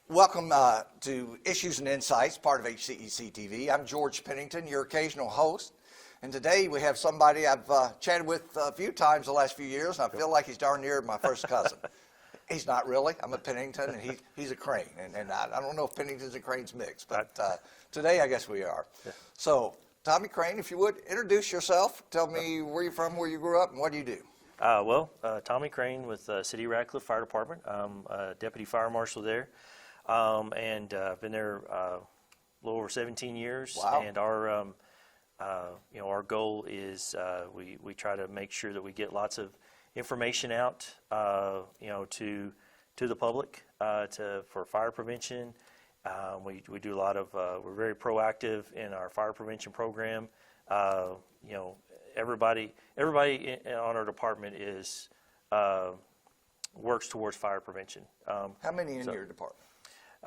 Welcome to Issues and Insights, part of HCEC-TV. I'm George Pennington, your occasional host. And today we have somebody I've chatted with a few times the last few years, and I feel like he's darn near my first cousin. He's not really. I'm a Pennington, and he's a Crane. And I don't know if Penningtons and Cranes mix, but today I guess we are. Yeah. So, Tommy Crane, if you would, introduce yourself. Tell me where you're from, where you grew up, and what do you do? Tommy Crane with City Radcliffe Fire Department. I'm a deputy fire marshal there. And I've been there a little over 17 years. Wow. And our, our goal is we try to make sure that we get lots of information out, to the public for fire prevention. We do a lot of, we're very proactive in our fire prevention program. Everybody on our department is works towards fire prevention. How many in your department?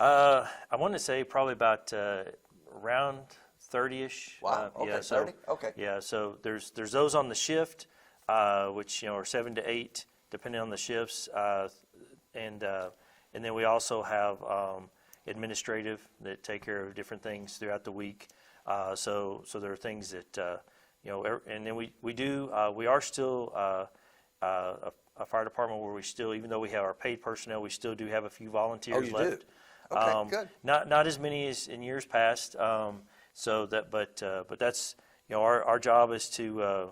I want to say probably about around 30-ish. Wow. Okay. 30. Okay. Yeah. So there's those on the shift, which are 7 to 8, depending on the shifts, and then we also have administrative that take care of different things throughout the week. So there are things that and then we are still a fire department where we still, even though we have our paid personnel, we still do have a few volunteers left. Do? Okay, good. Not as many as in years past. But that's our job is to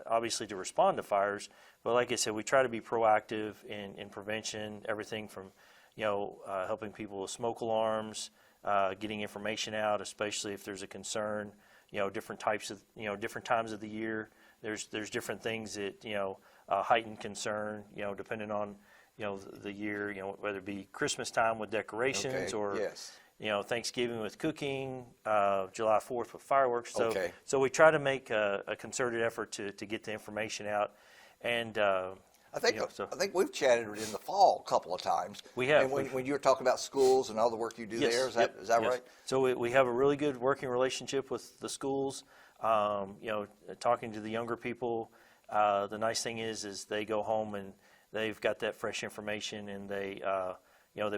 obviously to respond to fires. But like I said, we try to be proactive in prevention. Everything from helping people with smoke alarms, getting information out, especially if there's a concern. Different types of different times of the year. There's different things that heightened concern. Depending on the year, whether it be Christmas time with decorations, or yes. Thanksgiving with cooking, July 4th with fireworks. So we try to make a concerted effort to get the information out. And I think we've chatted in the fall a couple of times. We have. And when you were talking about schools and all the work you do there, is that yes. right? So we have a really good working relationship with the schools. Talking to the younger people. The nice thing is they go home and they've got that fresh information, and they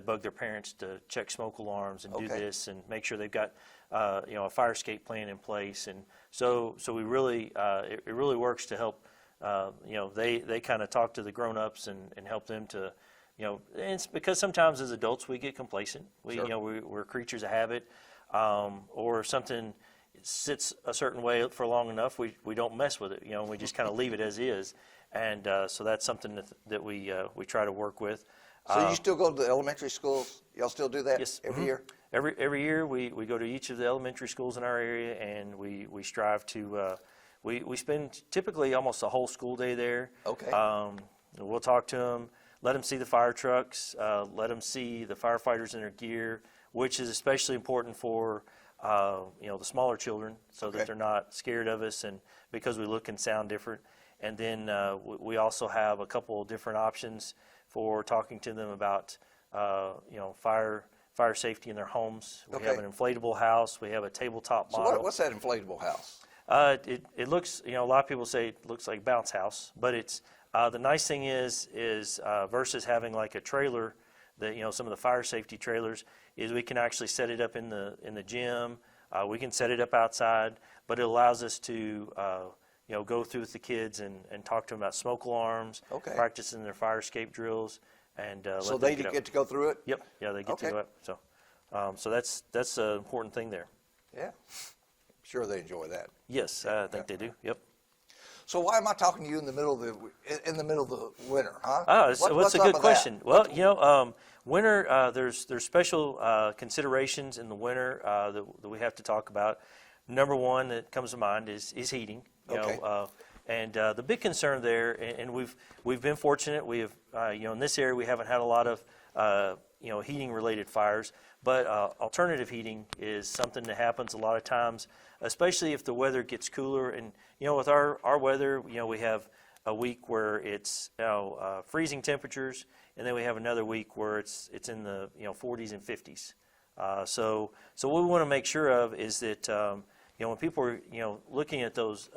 bug their parents to check smoke alarms and do this and make sure they've got a fire escape plan in place. And so we really it really works to help. They kind of talk to the grown-ups and help them to, and it's because sometimes as adults we get complacent. We're creatures of habit, or if something sits a certain way for long enough, we don't mess with it. We just kind of leave it as is. And so that's something that we try to work with. So you still go to the elementary schools? Y'all still do that? Yes. Every year? Every year we go to each of the elementary schools in our area, and we strive to we spend typically almost a whole school day there. Okay. We'll talk to them, let them see the fire trucks, let them see the firefighters in their gear, which is especially important for the smaller children, so that they're not scared of us, and because we look and sound different. And then we also have a couple of different options for talking to them about fire safety in their homes. We have an inflatable house. We have a tabletop model. So what's that inflatable house? It looks, a lot of people say it looks like a bounce house, but it's the nice thing is versus having like a trailer, that some of the fire safety trailers, is we can actually set it up in the gym. We can set it up outside, but it allows us to go through with the kids and talk to them about smoke alarms, practicing their fire escape drills, and so they get to go through it. Yep. Yeah, they get to go up. So that's an important thing there. Yeah. Sure, they enjoy that. Yes, I think they do. Yep. So why am I talking to you in the middle of the winter, huh? What's a good question? That? Well, winter. There's special considerations in the winter that we have to talk about. Number one that comes to mind is heating. And the big concern there, and we've been fortunate. We have in this area we haven't had a lot of heating related fires, but alternative heating is something that happens a lot of times, especially if the weather gets cooler. And with our weather, we have a week where it's freezing temperatures, and then we have another week where it's in the 40s and 50s. So what we want to make sure of is that when people are looking at those,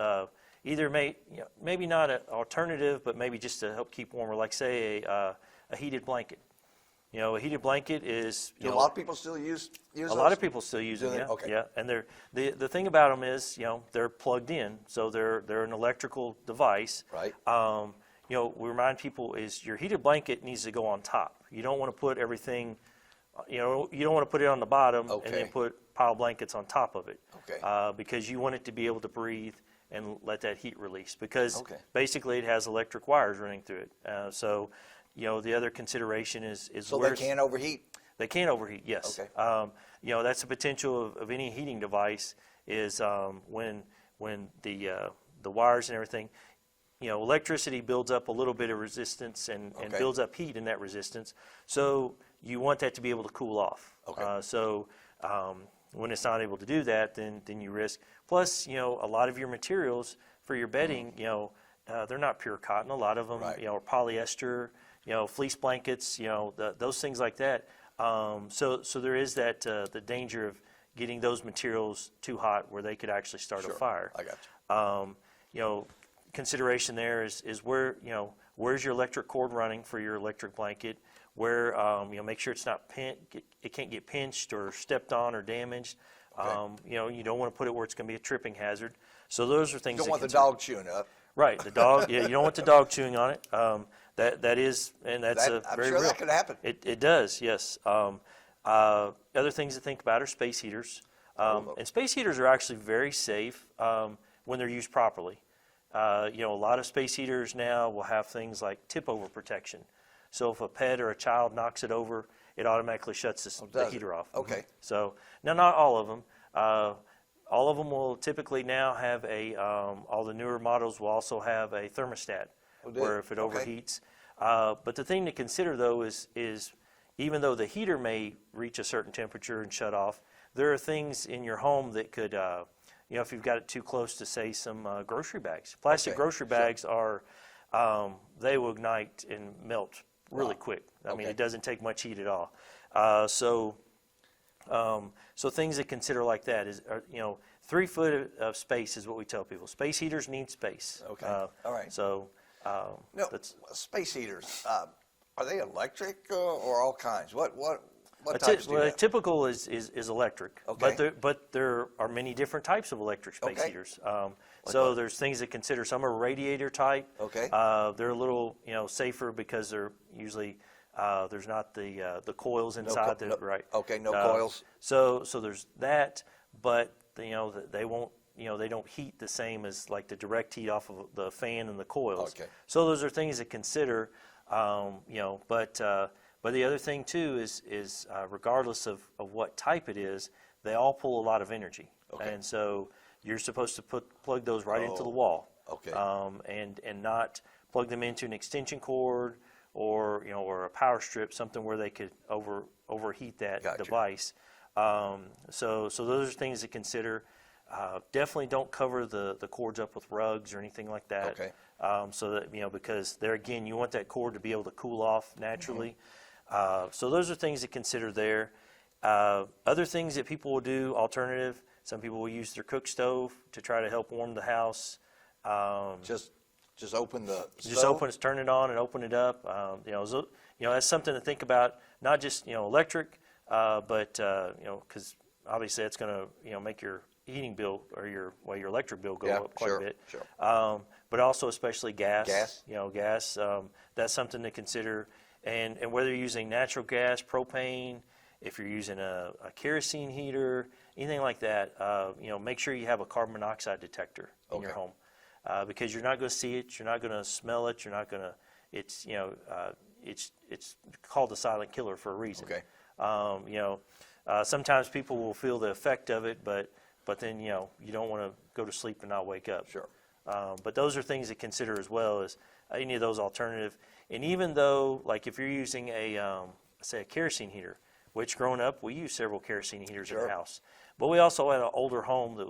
either maybe not an alternative, but maybe just to help keep warmer, like say a heated blanket. A heated blanket is, Do a lot of people still use a those? lot of people still use Do them, they? yeah. Okay. Yeah, and the thing about them is, they're plugged in, so they're an electrical device. Right. We remind people is your heated blanket needs to go on top. You don't want to put everything, you don't want to put it on the bottom and then Okay. put pile blankets on top of it. Okay. Because you want it to be able to breathe and let that heat release, because Okay. basically it has electric wires running through it. The other consideration is So they where's- can't overheat? They can overheat, yes. Okay. That's the potential of any heating device is when the wires and everything, electricity builds up a little bit of resistance and Okay. builds up heat in that resistance. So you want that to be able to cool off. Okay. When it's not able to do that, then you risk. Plus, a lot of your materials for your bedding, they're not pure cotton. A lot of them, Right. are polyester, fleece blankets, those things like that. So there is that the danger of getting those materials too hot where they could actually start a Sure. fire. I got you. Consideration there is where, where's your electric cord running for your electric blanket? Where, make sure it's not it can't get pinched or stepped on or damaged. Okay. You don't want to put it where it's going to be a tripping hazard. So those are things. You don't to want the consider. dog chewing up. Right, the dog. Yeah, you don't want the dog chewing on it. That is, and that's I'm very sure real. that could happen. It does, yes. Other things to think about are space heaters. And space heaters are actually very safe when they're used properly. A lot of space heaters now will have things like tip-over protection. So if a pet or a child knocks it over, it automatically shuts the does it? heater off. Okay. So now, not all of them. All of them will typically now have all the newer models will also have a thermostat, Oh, do where they? if it Okay. overheats. But the thing to consider, though, is even though the heater may reach a certain temperature and shut off, there are things in your home that could, if you've got it too close to, say, some grocery bags. Plastic Okay, grocery sure. bags are, they will ignite and melt really Wow. quick. I mean, Okay. it doesn't take much heat at all. So things to consider like that is, 3 foot of space is what we tell people. Space heaters need space. Okay. All right. So No, that's space heaters, are they electric or all kinds? What types do you have? typical is electric. Okay. But there are many different types of electric space Okay. heaters. Like So what? there's things to consider. Some are radiator type. Okay. They're a little safer because they're usually there's not the coils inside. no- Right. okay, no coils. So there's that, but they won't. They don't heat the same as like the direct heat off of the fan and the coils. Okay. So those are things to consider. But the other thing too is regardless of what type it is, they all pull a lot of energy. Okay. And so you're supposed to plug those right into the Oh, wall. okay. And not plug them into an extension cord or a power strip, something where they could overheat that Gotcha. device. So those are things to consider. Definitely don't cover the cords up with rugs or anything like that. Okay. So that, because there again, you want that cord to be able to cool off naturally. Mm-hmm. So those are things to consider there. Other things that people will do, alternative, some people will use their cook stove to try to help warm the house. Just open the Just stove? turn it on and open it up. That's something to think about, not just, electric, but, because obviously that's going to, make your heating bill or your electric bill go Yeah, up quite sure, a bit. sure. But also especially gas. Gas? Gas, that's something to consider. And whether you're using natural gas, propane, if you're using a kerosene heater, anything like that, make sure you have a carbon monoxide detector in your Okay. home. Because you're not going to see it, you're not going to smell it, you're not going to, it's called the silent killer for a reason. Okay. Sometimes people will feel the effect of it, but then, you don't want to go to sleep and not wake up. Sure. But those are things to consider as well as any of those alternative. And even though, like if you're using say a kerosene heater, which growing up, we used several kerosene heaters in Sure. the house. But we also had an older home that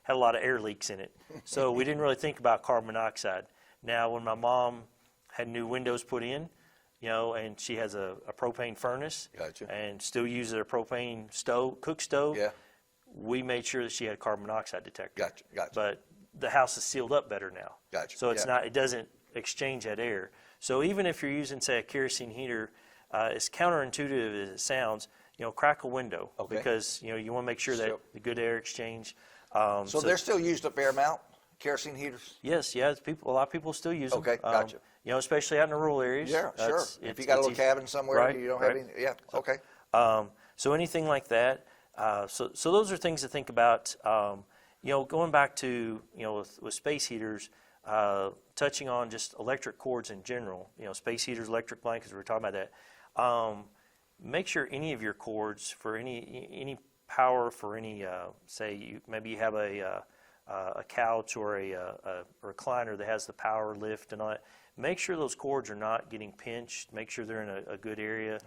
had a lot of air leaks in it. So we didn't really think about carbon monoxide. Now, when my mom had new windows put in, and she has a propane furnace Gotcha. and still uses a propane cook stove, Yeah. we made sure that she had a carbon monoxide detector. Gotcha. But the house is sealed up better now. Gotcha, So it's yeah. it doesn't exchange that air. So even if you're using, say, a kerosene heater, as counterintuitive as it sounds, crack a window Okay. because you want to make sure that Sure. the good air exchange. So they're still used a fair amount, kerosene heaters? Yes, yeah, a lot of people still use them. Okay, gotcha. Especially out in the rural areas. Yeah, sure. If you got a little easy. cabin somewhere, Right, you don't right. have any, yeah, okay. So anything like that. So those are things to think about. Going back to with space heaters, touching on just electric cords in general. Space heaters, electric blankets. We were talking about that. Make sure any of your cords for any power for any say maybe you have a couch or a recliner that has the power lift and all that. Make sure those cords are not getting pinched. Make sure they're in a good area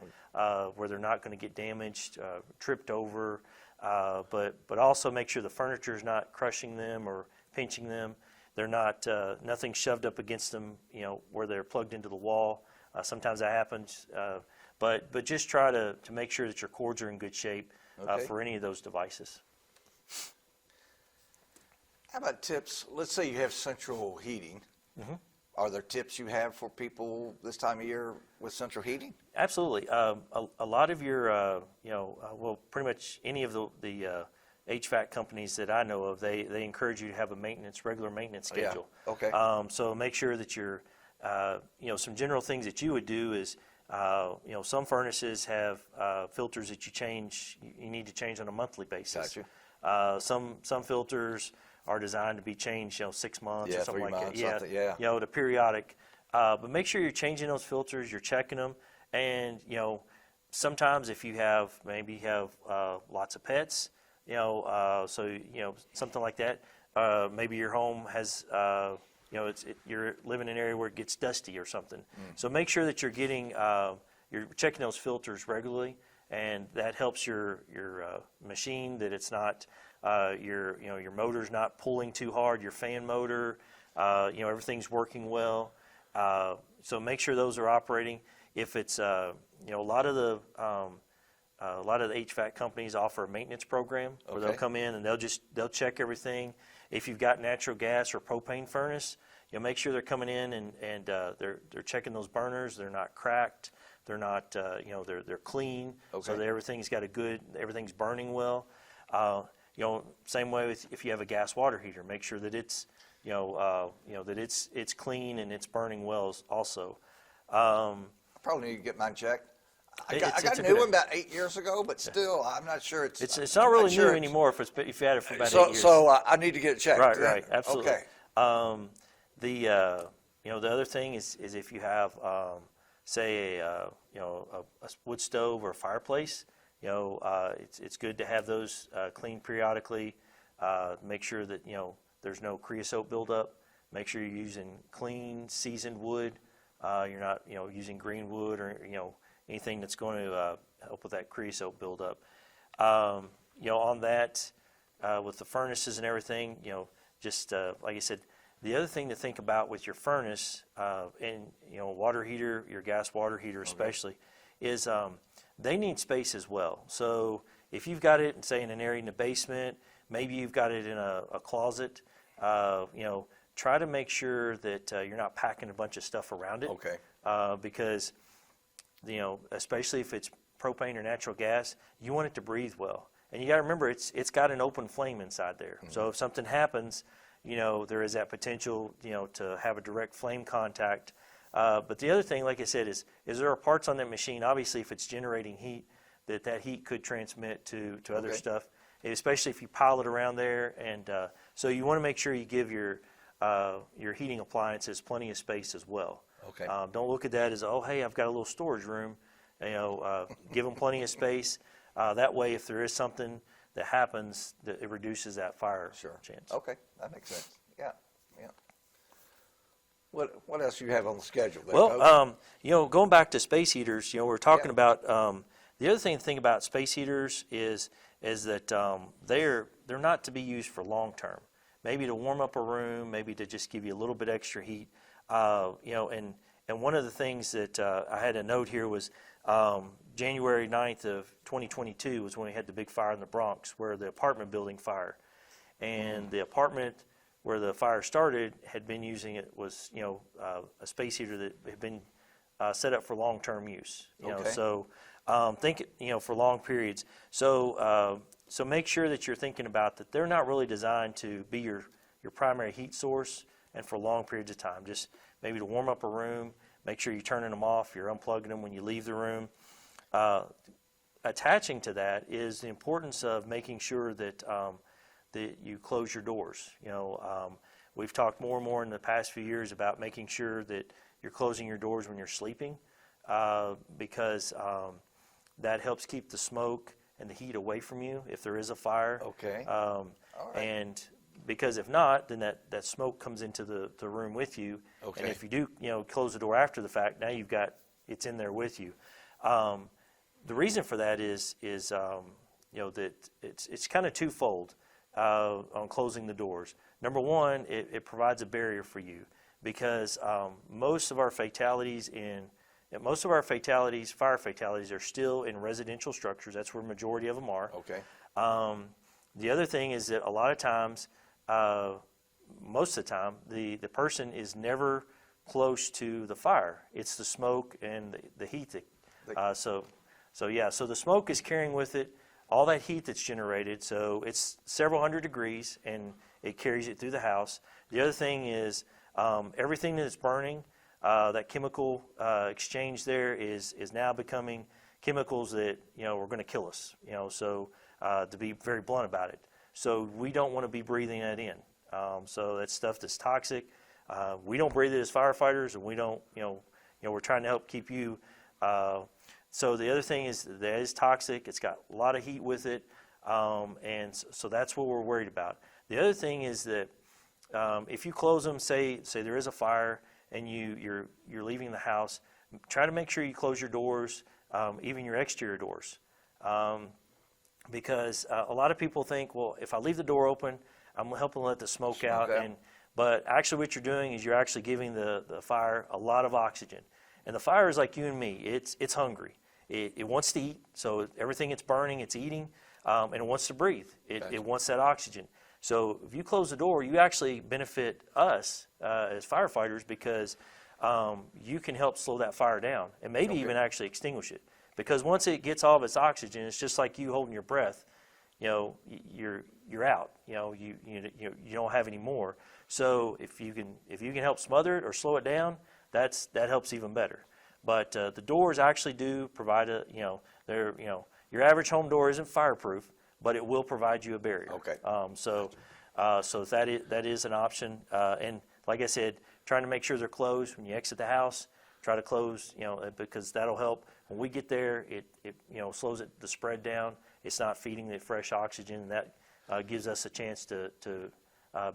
where they're not going to get damaged, tripped over. But also make sure the furniture is not crushing them or pinching them. They're not nothing shoved up against them, where they're plugged into the wall. Sometimes that happens. But just try to make sure that your cords are in good shape for any of those devices. How about tips? Let's say you have central heating. Are there tips you have for people this time of year with central heating? Absolutely. A lot of your, well, pretty much any of the HVAC companies that I know of, they encourage you to have a regular maintenance schedule. Yeah. Okay. So make sure that you're, some general things that you would do is, some furnaces have filters that you need to change on a monthly basis. Gotcha. Some filters are designed to be changed, 6 months or something 3 like months, that. something, yeah. To periodic. But make sure you're changing those filters, you're checking them, and sometimes if you have lots of pets, so something like that. Maybe your home has you're living in an area where it gets dusty or something. So make sure that you're checking those filters regularly, and that helps your machine, that it's not your motor's not pulling too hard, your fan motor, everything's working well. So make sure those are operating. If it's a lot of the HVAC companies offer a maintenance program where they'll come in and they'll check everything. If you've got natural gas or propane furnace, make sure they're coming in and they're checking those burners. They're not cracked. They're not they're clean. So that everything's burning well. Same way if you have a gas water heater, make sure that it's that it's clean and it's burning well also. Probably need to get mine checked. I It's got a a new good- one about 8 years ago, but still, I'm not sure it's. It's not really new anymore if you've had it for about 8 years. So I need to get it checked. Right, absolutely. Okay. The other thing is if you have say a wood stove or a fireplace, it's good to have those cleaned periodically. Make sure that there's no creosote buildup. Make sure you're using clean, seasoned wood. You're not using green wood or anything that's going to help with that creosote buildup. On that, with the furnaces and everything, just like I said, the other thing to think about with your furnace and water heater, your gas water heater especially, is they need space as well. So if you've got it, say in an area in the basement, maybe you've got it in a closet, try to make sure that you're not packing a bunch of stuff around it. Okay. Because especially if it's propane or natural gas, you want it to breathe well. And you got to remember, it's got an open flame inside there. So if something happens, there is that potential, to have a direct flame contact. But the other thing, like I said, is there are parts on that machine, obviously if it's generating heat, that heat could transmit to other stuff, especially if you pile it around there. And so you want to make sure you give your heating appliances plenty of space as well. Okay. Don't look at that as, oh, hey, I've got a little storage room. Give them plenty of space. That way, if there is something that happens, that it reduces that fire chance. Okay, that makes sense. Yeah. What else do you have on the schedule there, Well, Coach? going back to space heaters, we're talking about the other thing to think about space heaters is that they're not to be used for long term. Maybe to warm up a room, maybe to just give you a little bit extra heat. And one of the things that I had a note here was January 9th of 2022 was when we had the big fire in the Bronx, where the apartment building fire, and the apartment where the fire started had been using it was a space heater that had been set up for long-term use. Okay. So think for long periods. So so make sure that you're thinking about that they're not really designed to be your primary heat source and for long periods of time. Just maybe to warm up a room. Make sure you're turning them off. You're unplugging them when you leave the room. Attaching to that is the importance of making sure that that you close your doors. We've talked more and more in the past few years about making sure that you're closing your doors when you're sleeping, because that helps keep the smoke and the heat away from you if there is a fire. Okay. All right. And because if not, then that smoke comes into the room with you. Okay. And if you do close the door after the fact, now it's in there with you. The reason for that is that it's kind of twofold on closing the doors. Number one, it provides a barrier for you because most of our fatalities, fire fatalities, are still in residential structures. That's where the majority of them are. Okay. The other thing is that a lot of times, most of the time, the person is never close to the fire. It's the smoke and the heat that. So the smoke is carrying with it all that heat that's generated. So it's several hundred degrees, and it carries it through the house. The other thing is everything that's burning, that chemical exchange there is now becoming chemicals that are going to kill us. So to be very blunt about it. So we don't want to be breathing that in. So that's stuff that's toxic. We don't breathe it as firefighters, and we don't. We're trying to help keep you. So the other thing is that it's toxic. It's got a lot of heat with it, and so that's what we're worried about. The other thing is that if you close them, say there is a fire, and you're leaving the house, try to make sure you close your doors, even your exterior doors, because a lot of people think, well, if I leave the door open, I'm helping let the smoke out, but actually what you're doing is you're actually giving the fire a lot of oxygen. And the fire is like you and me. It's hungry. It wants to eat, so everything it's burning, it's eating, and it wants to breathe. It wants that oxygen. So if you close the door, you actually benefit us as firefighters because you can help slow that fire down and maybe even actually extinguish it. Because once it gets all of its oxygen, it's just like you holding your breath. You're out. You don't have any more. So if you can help smother it or slow it down, that helps even better. But the doors actually do provide your average home door isn't fireproof, but it will provide you a barrier. Okay. So that is an option. And like I said, trying to make sure they're closed when you exit the house. Try to close, because that'll help. When we get there, it slows the spread down. It's not feeding it fresh oxygen, and that gives us a chance to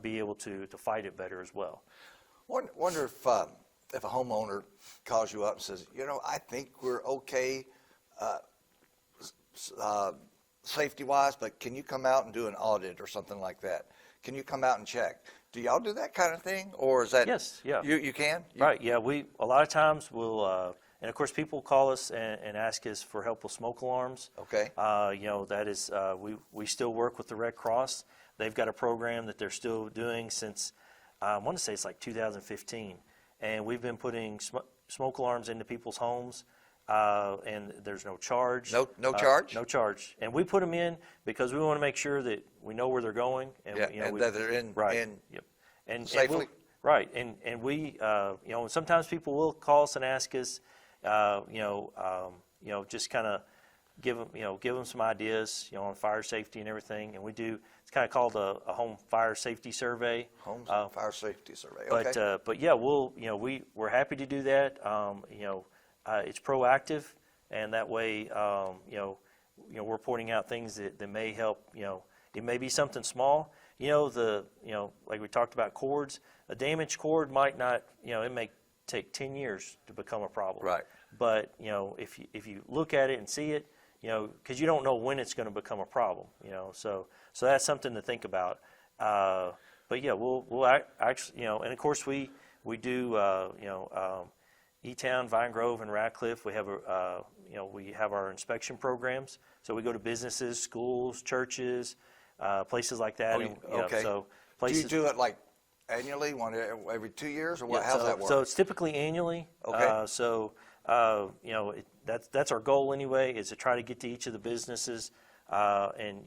be able to fight it better as well. Wonder if a homeowner calls you up and says, I think we're okay safety-wise, but can you come out and do an audit or something like that? Can you come out and check? Do y'all do that kind of thing, or is that? Yes, yeah. You can? Right, yeah. We a lot of times will, and of course people call us and ask us for help with smoke alarms. Okay. That is, we still work with the Red Cross. They've got a program that they're still doing since, I want to say it's like 2015. And we've been putting smoke alarms into people's homes, and there's no charge. No charge? No charge. And we put them in because we want to make sure that we know where they're going. And, and that they're in, yep. And safely? And we, sometimes people will call us and ask us, just kind of give them some ideas, on fire safety and everything. And we do, it's kind of called a home fire safety survey. Home fire safety survey, okay. But yeah, we're happy to do that. It's proactive, and that way, we're pointing out things that may help. It may be something small. Like we talked about cords. A damaged cord might not. It may take 10 years to become a problem. Right. But if you look at it and see it, because you don't know when it's going to become a problem. So that's something to think about. But yeah, we'll actually, and of course we do, E-Town, Vine Grove, and Radcliffe. We have we have our inspection programs. So we go to businesses, schools, churches, places like that. Okay. So Do places. you do it like annually, every 2 years, or what? How's that work? So it's typically annually. Okay. That's our goal anyway, is to try to get to each of the businesses and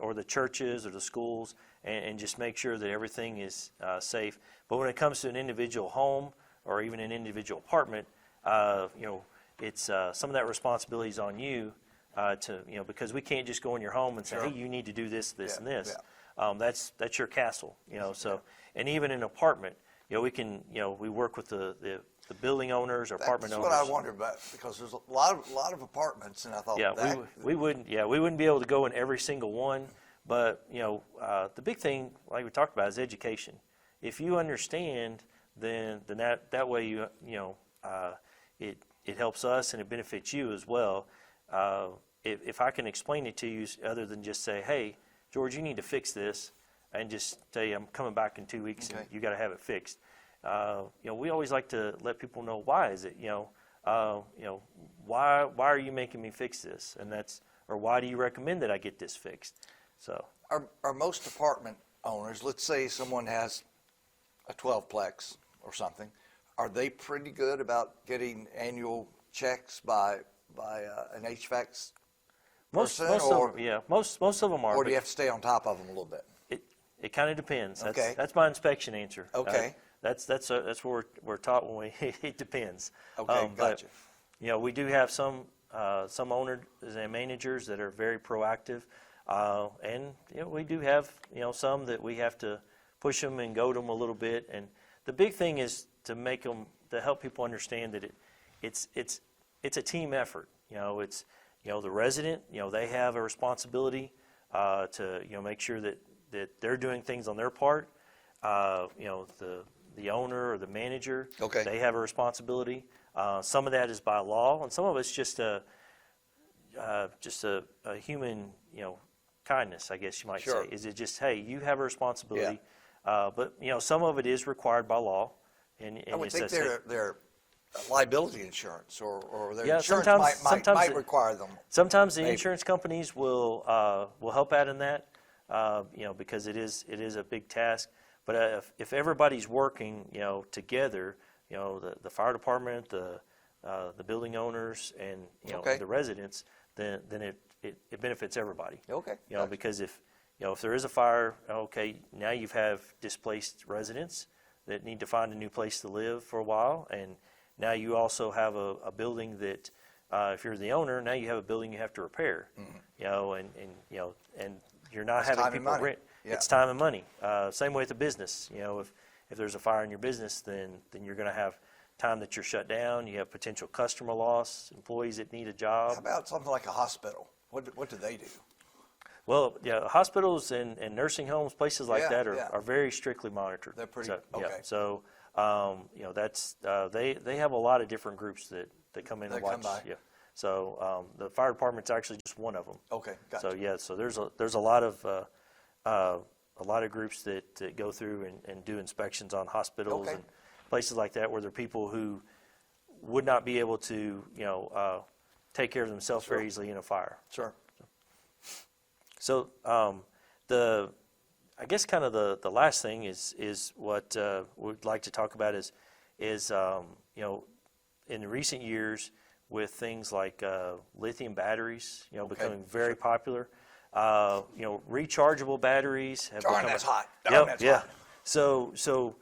or the churches or the schools, and just make sure that everything is safe. But when it comes to an individual home or even an individual apartment, it's some of that responsibility is on you because we can't just go in your home and say, hey, you need to do this, and this. Yeah. That's your castle, So, and even in an apartment, we work with the building owners or apartment owners. That's what I wondered about, because there's a lot of apartments, and I thought we wouldn't be able to go in every single one. But the big thing, like we talked about, is education. If you understand, then that way it helps us and it benefits you as well. If I can explain it to you, other than just say, hey, George, you need to fix this, and just say, I'm coming back in 2 weeks, and you got to have it fixed. We always like to let people know, why is it, why are you making me fix this? And or why do you recommend that I get this fixed? So are most apartment owners, let's say someone has a 12-plex or something, are they pretty good about getting annual checks by an HVAC most person? Most of them are. Or do you have to stay on top of them a little bit? It kind of depends. That's my inspection answer. Okay. That's what we're taught when it depends. Okay, gotcha. But, we do have some owners and managers that are very proactive, and we do have some that we have to push them and goad them a little bit. And the big thing is to help people understand that it's a team effort. It's the resident. They have a responsibility to make sure that they're doing things on their part. The owner or the manager, they have a responsibility. Some of that is by law, and some of it's just a human, kindness, I guess you might say. Is it just, hey, you have a responsibility, but some of it is required by law. And I would think their liability insurance or their insurance sometimes might require them. Sometimes the insurance companies will help out in that, because it is a big task. But if everybody's working, together, the fire department, the building owners, and the residents, then it benefits everybody. Okay. Gotcha. Because if there is a fire, now you have displaced residents that need to find a new place to live for a while, and now you also have a building that, if you're the owner, now you have a building you have to repair. Mm-hmm. And you're not having people rent. Yeah. It's time and money. Same way with the business. If there's a fire in your business, then you're going to have time that you're shut down. You have potential customer loss, employees that need a job. How about something like a hospital? What do they do? Well, hospitals and nursing homes, places like that are very strictly monitored. They're pretty okay. So that's they have a lot of different groups that come in and watch. Come by. Yeah. So the fire department's actually just one of them. Okay, gotcha. So there's a lot of groups that go through and do inspections on hospitals and places like that, where there are people who would not be able to take care of themselves very easily in a fire. Sure. So I guess kind of the last thing is what we'd like to talk about is in recent years, with things like lithium batteries, becoming very popular. Rechargeable batteries have become. That's hot. That's hot. So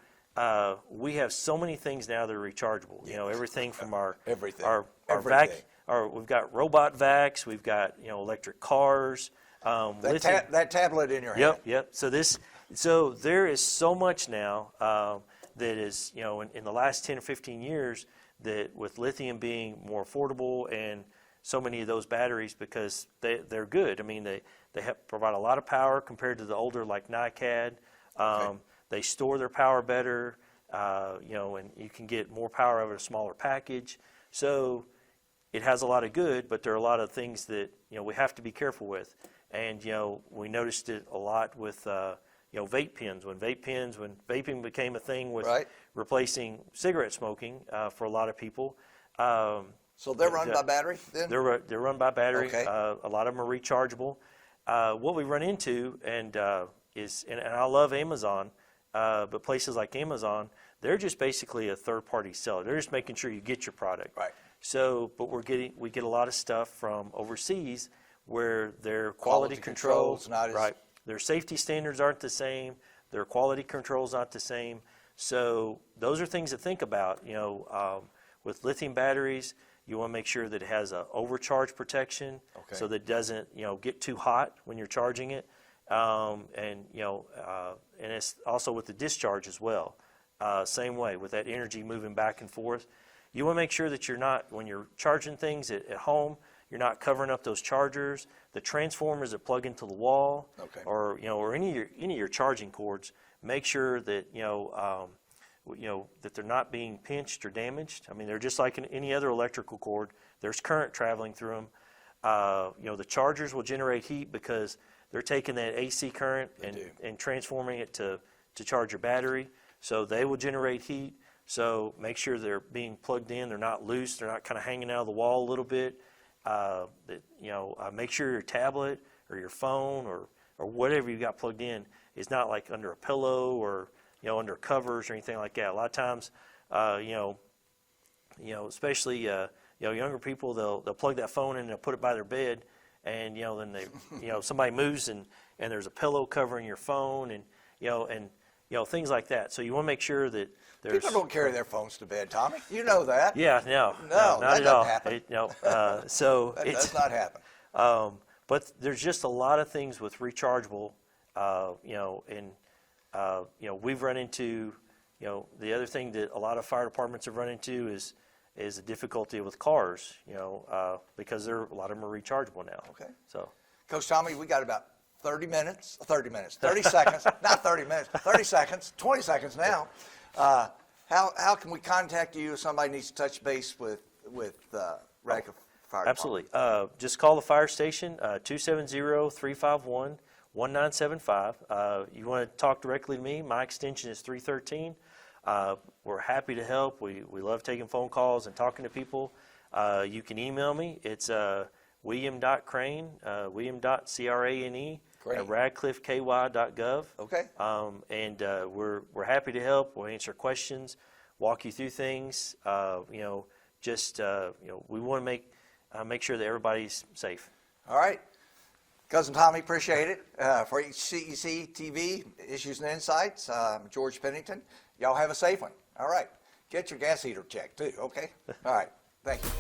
we have so many things now that are rechargeable. Everything from our vac. We've got robot vacs. We've got electric cars. That tablet in your hand. Yep. So there is so much now that is in the last 10 or 15 years, that with lithium being more affordable, and so many of those batteries, because they're good. I mean, they provide a lot of power compared to the older, like NiCad. They store their power better, and you can get more power out of a smaller package. So it has a lot of good, but there are a lot of things that we have to be careful with. And we noticed it a lot with vape pens. When vaping became a thing with replacing cigarette smoking for a lot of people. So they're run by battery then? They're run by battery. Okay. A lot of them are rechargeable. What we run into and I love Amazon, but places like Amazon, they're just basically a third-party seller. They're just making sure you get your product. Right. So, but we get a lot of stuff from overseas where their quality controls, not as right, their safety standards aren't the same, their quality controls not the same. So those are things to think about. With lithium batteries, you want to make sure that it has a overcharge protection, so that it doesn't get too hot when you're charging it, and it's also with the discharge as well. Same way with that energy moving back and forth. You want to make sure that you're not, when you're charging things at home, you're not covering up those chargers, the transformers that plug into the wall, or any of your charging cords. Make sure that that they're not being pinched or damaged. I mean, they're just like any other electrical cord. There's current traveling through them. The chargers will generate heat because they're taking that AC current and transforming it to charge your battery. So they will generate heat. So make sure they're being plugged in. They're not loose. They're not kind of hanging out of the wall a little bit. Make sure your tablet or your phone or whatever you got plugged in is not like under a pillow or under covers or anything like that. A lot of times, especially younger people, they'll plug that phone in and they'll put it by their bed, and then they somebody moves and there's a pillow covering your phone and things like that. So you want to make sure that there's people don't carry their phones to bed, Tommy. You know that. Yeah, no, not at all. So that does not happen. But there's just a lot of things with rechargeable, we've run into, the other thing that a lot of fire departments have run into is the difficulty with cars, because a lot of them are rechargeable now. Okay. So, Coach Tommy, we got about 30 seconds, not 30 minutes, 30 seconds, 20 seconds now. How can we contact you if somebody needs to touch base with Radica Fire Department? Absolutely. Just call the fire station, 270-351-1975. You want to talk directly to me, my extension is 313. We're happy to help. We love taking phone calls and talking to people. You can email me. It's william.crane, william.crane at radcliffeky.gov. Okay. And we're happy to help. We'll answer questions, walk you through things. We want to make sure that everybody's safe. All right. Cousin Tommy, appreciate it. For HCEC-TV, Issues and Insights, I'm George Pennington. Y'all have a safe one. All right. Get your gas heater checked, too, okay? All right. Thank you.